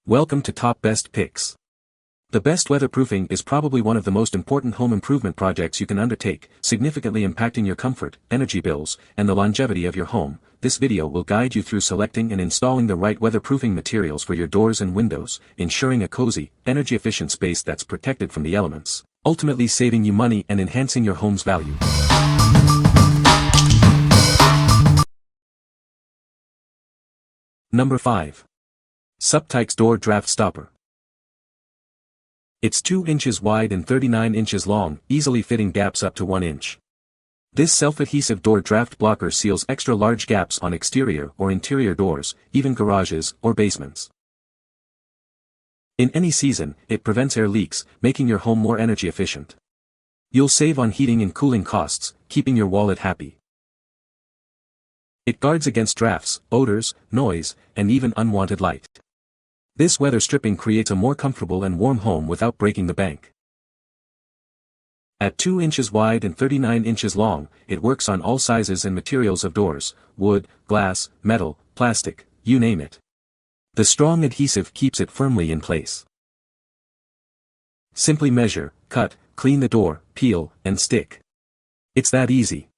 Welcome to Top Best Picks. The best weatherproofing is probably one of the most important home improvement projects you can undertake, significantly impacting your comfort, energy bills, and the longevity of your home. This video will guide you through selecting and installing the right weatherproofing materials for your doors and windows, ensuring a cozy, energy-efficient space that's protected from the elements, ultimately saving you money and enhancing your home's value. Number 5. Suptikes Door Draft Stopper. It's 2 inches wide and 39 inches long, easily fitting gaps up to 1 inch. This self-adhesive door draft blocker seals extra large gaps on exterior or interior doors, even garages or basements. In any season, it prevents air leaks, making your home more energy efficient. You'll save on heating and cooling costs, keeping your wallet happy. It guards against drafts, odors, noise, and even unwanted light. This weather stripping creates a more comfortable and warm home without breaking the bank. At 2 inches wide and 39 inches long, it works on all sizes and materials of doors: wood, glass, metal, plastic, you name it. The strong adhesive keeps it firmly in place. Simply measure, cut, clean the door, peel, and stick. It's that easy.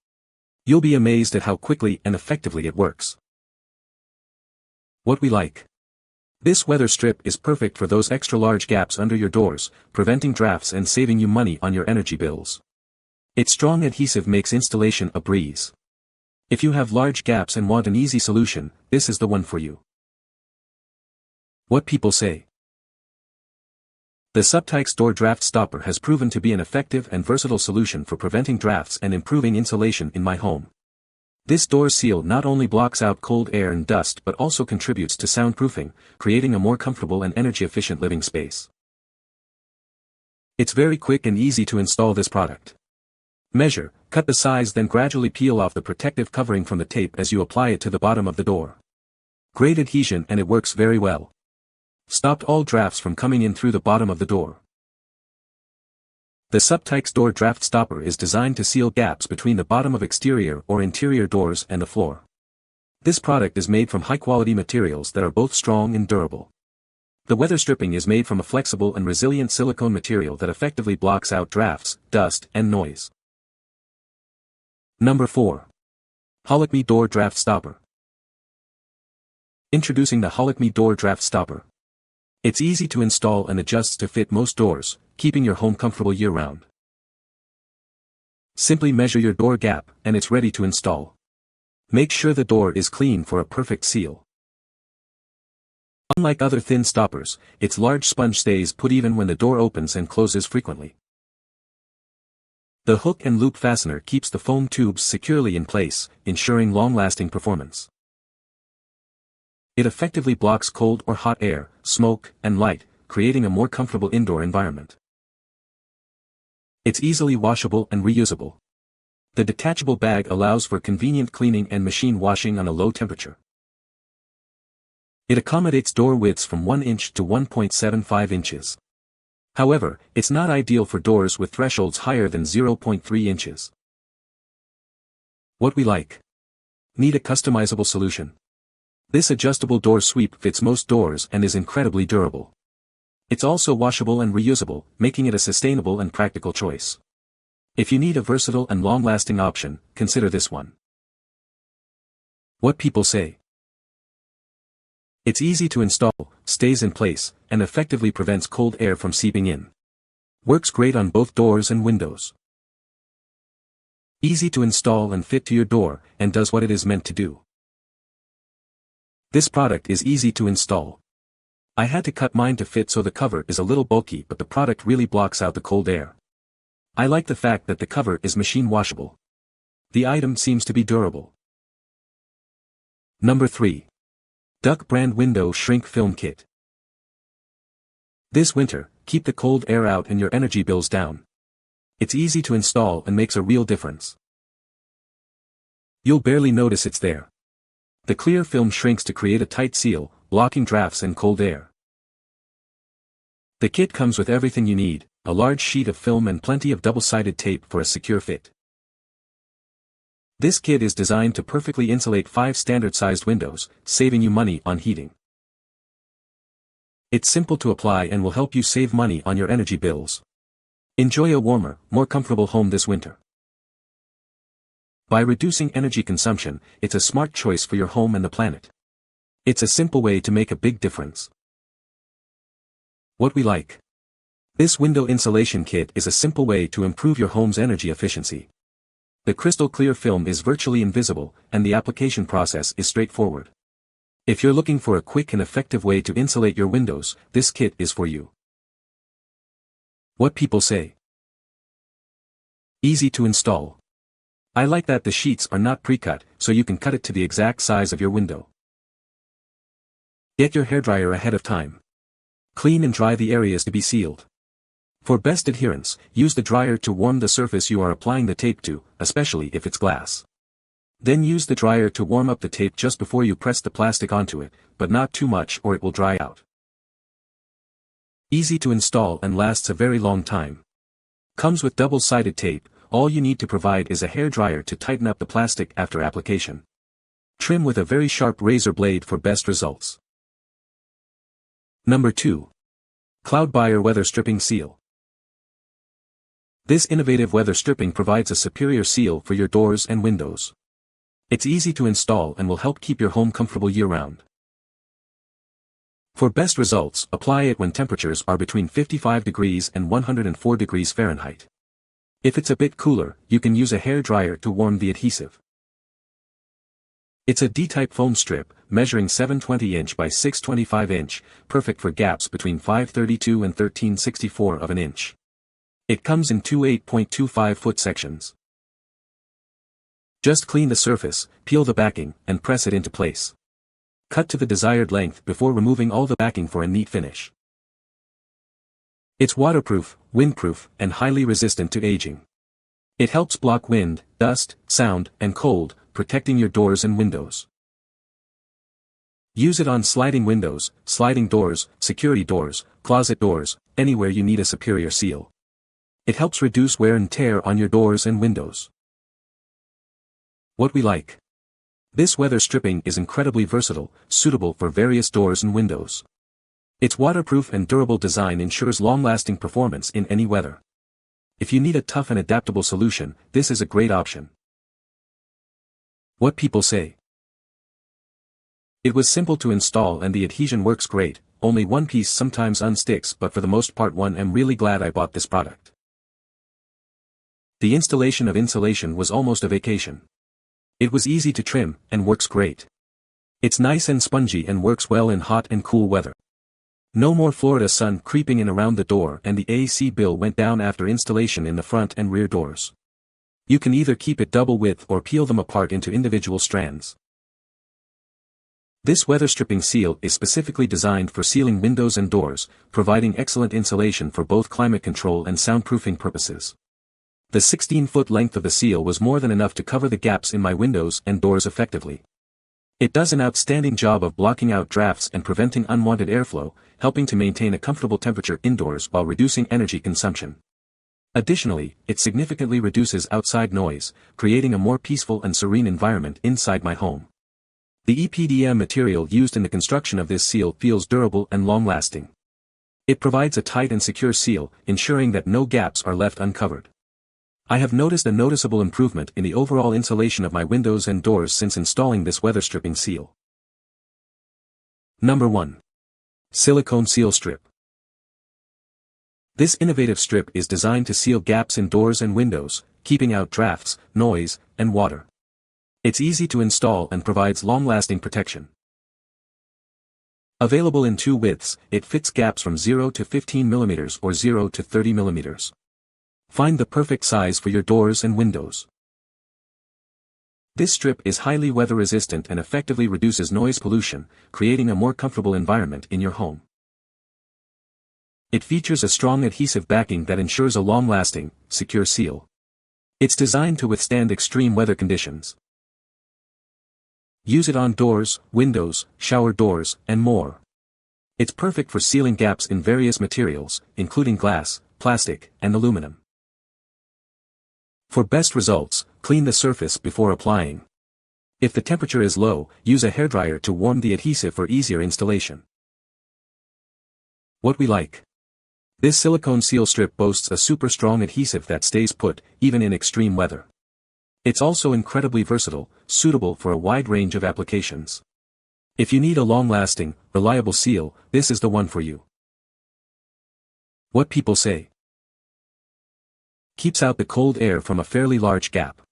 You'll be amazed at how quickly and effectively it works. What we like. This weather strip is perfect for those extra large gaps under your doors, preventing drafts and saving you money on your energy bills. Its strong adhesive makes installation a breeze. If you have large gaps and want an easy solution, this is the one for you. What people say. The Suptikes Door Draft Stopper has proven to be an effective and versatile solution for preventing drafts and improving insulation in my home. This door seal not only blocks out cold air and dust but also contributes to soundproofing, creating a more comfortable and energy-efficient living space. It's very quick and easy to install this product. Measure, cut the size, then gradually peel off the protective covering from the tape as you apply it to the bottom of the door. Great adhesion, and it works very well. Stopped all drafts from coming in through the bottom of the door. The Suptikes Door Draft Stopper is designed to seal gaps between the bottom of exterior or interior doors and the floor. This product is made from high-quality materials that are both strong and durable. The weather stripping is made from a flexible and resilient silicone material that effectively blocks out drafts, dust, and noise. Number 4. Holikme Door Draft Stopper. Introducing the Holikme Door Draft Stopper. It's easy to install and adjusts to fit most doors, keeping your home comfortable year-round. Simply measure your door gap, and it's ready to install. Make sure the door is clean for a perfect seal. Unlike other thin stoppers, its large sponge stays put even when the door opens and closes frequently. The hook and loop fastener keeps the foam tubes securely in place, ensuring long-lasting performance. It effectively blocks cold or hot air, smoke, and light, creating a more comfortable indoor environment. It's easily washable and reusable. The detachable bag allows for convenient cleaning and machine washing on a low temperature. It accommodates door widths from 1 inch to 1.75 inches. However, it's not ideal for doors with thresholds higher than 0.3 inches. What we like. Need a customizable solution. This adjustable door sweep fits most doors and is incredibly durable. It's also washable and reusable, making it a sustainable and practical choice. If you need a versatile and long-lasting option, consider this one. What people say. It's easy to install, stays in place, and effectively prevents cold air from seeping in. Works great on both doors and windows. Easy to install and fit to your door, and does what it is meant to do. This product is easy to install. I had to cut mine to fit, so the cover is a little bulky, but the product really blocks out the cold air. I like the fact that the cover is machine washable. The item seems to be durable. Number 3. Duck Brand Window Shrink Film Kit. This winter, keep the cold air out and your energy bills down. It's easy to install and makes a real difference. You'll barely notice it's there. The clear film shrinks to create a tight seal, blocking drafts and cold air. The kit comes with everything you need: a large sheet of film and plenty of double-sided tape for a secure fit. This kit is designed to perfectly insulate 5 standard-sized windows, saving you money on heating. It's simple to apply and will help you save money on your energy bills. Enjoy a warmer, more comfortable home this winter. By reducing energy consumption, it's a smart choice for your home and the planet. It's a simple way to make a big difference. What we like. This window insulation kit is a simple way to improve your home's energy efficiency. The crystal clear film is virtually invisible, and the application process is straightforward. If you're looking for a quick and effective way to insulate your windows, this kit is for you. What people say. Easy to install. I like that the sheets are not pre-cut, so you can cut it to the exact size of your window. Get your hairdryer ahead of time. Clean and dry the areas to be sealed. For best adherence, use the dryer to warm the surface you are applying the tape to, especially if it's glass. Then use the dryer to warm up the tape just before you press the plastic onto it, but not too much or it will dry out. Easy to install and lasts a very long time. Comes with double-sided tape, all you need to provide is a hairdryer to tighten up the plastic after application. Trim with a very sharp razor blade for best results. Number 2. CloudBuyer Weather Stripping Seal. This innovative weather stripping provides a superior seal for your doors and windows. It's easy to install and will help keep your home comfortable year-round. For best results, apply it when temperatures are between 55 degrees and 104 degrees Fahrenheit. If it's a bit cooler, you can use a hairdryer to warm the adhesive. It's a D-type foam strip, measuring 720 inch by 625 inch, perfect for gaps between 532 and 1364 of an inch. It comes in two 8.25-foot sections. Just clean the surface, peel the backing, and press it into place. Cut to the desired length before removing all the backing for a neat finish. It's waterproof, windproof, and highly resistant to aging. It helps block wind, dust, sound, and cold, protecting your doors and windows. Use it on sliding windows, sliding doors, security doors, closet doors, anywhere you need a superior seal. It helps reduce wear and tear on your doors and windows. What we like. This weather stripping is incredibly versatile, suitable for various doors and windows. Its waterproof and durable design ensures long-lasting performance in any weather. If you need a tough and adaptable solution, this is a great option. What people say. It was simple to install and the adhesion works great, only one piece sometimes unsticks but for the most part I'm really glad I bought this product. The installation of insulation was almost a vacation. It was easy to trim, and works great. It's nice and spongy and works well in hot and cool weather. No more Florida sun creeping in around the door and the AC bill went down after installation in the front and rear doors. You can either keep it double width or peel them apart into individual strands. This weather stripping seal is specifically designed for sealing windows and doors, providing excellent insulation for both climate control and soundproofing purposes. The 16-foot length of the seal was more than enough to cover the gaps in my windows and doors effectively. It does an outstanding job of blocking out drafts and preventing unwanted airflow, helping to maintain a comfortable temperature indoors while reducing energy consumption. Additionally, it significantly reduces outside noise, creating a more peaceful and serene environment inside my home. The EPDM material used in the construction of this seal feels durable and long-lasting. It provides a tight and secure seal, ensuring that no gaps are left uncovered. I have noticed a noticeable improvement in the overall insulation of my windows and doors since installing this weather stripping seal. Number 1. Silicone Seal Strip. This innovative strip is designed to seal gaps in doors and windows, keeping out drafts, noise, and water. It's easy to install and provides long-lasting protection. Available in two widths, it fits gaps from 0 to 15 mm or 0 to 30 mm. Find the perfect size for your doors and windows. This strip is highly weather resistant and effectively reduces noise pollution, creating a more comfortable environment in your home. It features a strong adhesive backing that ensures a long-lasting, secure seal. It's designed to withstand extreme weather conditions. Use it on doors, windows, shower doors, and more. It's perfect for sealing gaps in various materials, including glass, plastic, and aluminum. For best results, clean the surface before applying. If the temperature is low, use a hairdryer to warm the adhesive for easier installation. What we like. This silicone seal strip boasts a super strong adhesive that stays put, even in extreme weather. It's also incredibly versatile, suitable for a wide range of applications. If you need a long-lasting, reliable seal, this is the one for you. What people say. Keeps out the cold air from a fairly large gap.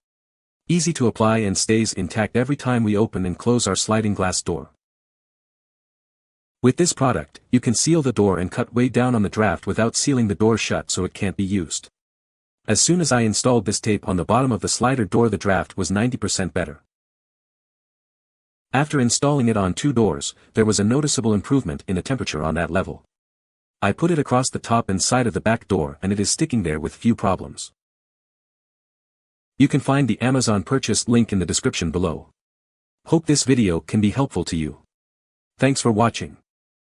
Easy to apply and stays intact every time we open and close our sliding glass door. With this product, you can seal the door and cut way down on the draft without sealing the door shut so it can't be used. As soon as I installed this tape on the bottom of the slider door, the draft was 90% better. After installing it on 2 doors, there was a noticeable improvement in the temperature on that level. I put it across the top and side of the back door and it is sticking there with few problems. You can find the Amazon purchase link in the description below. Hope this video can be helpful to you. Thanks for watching.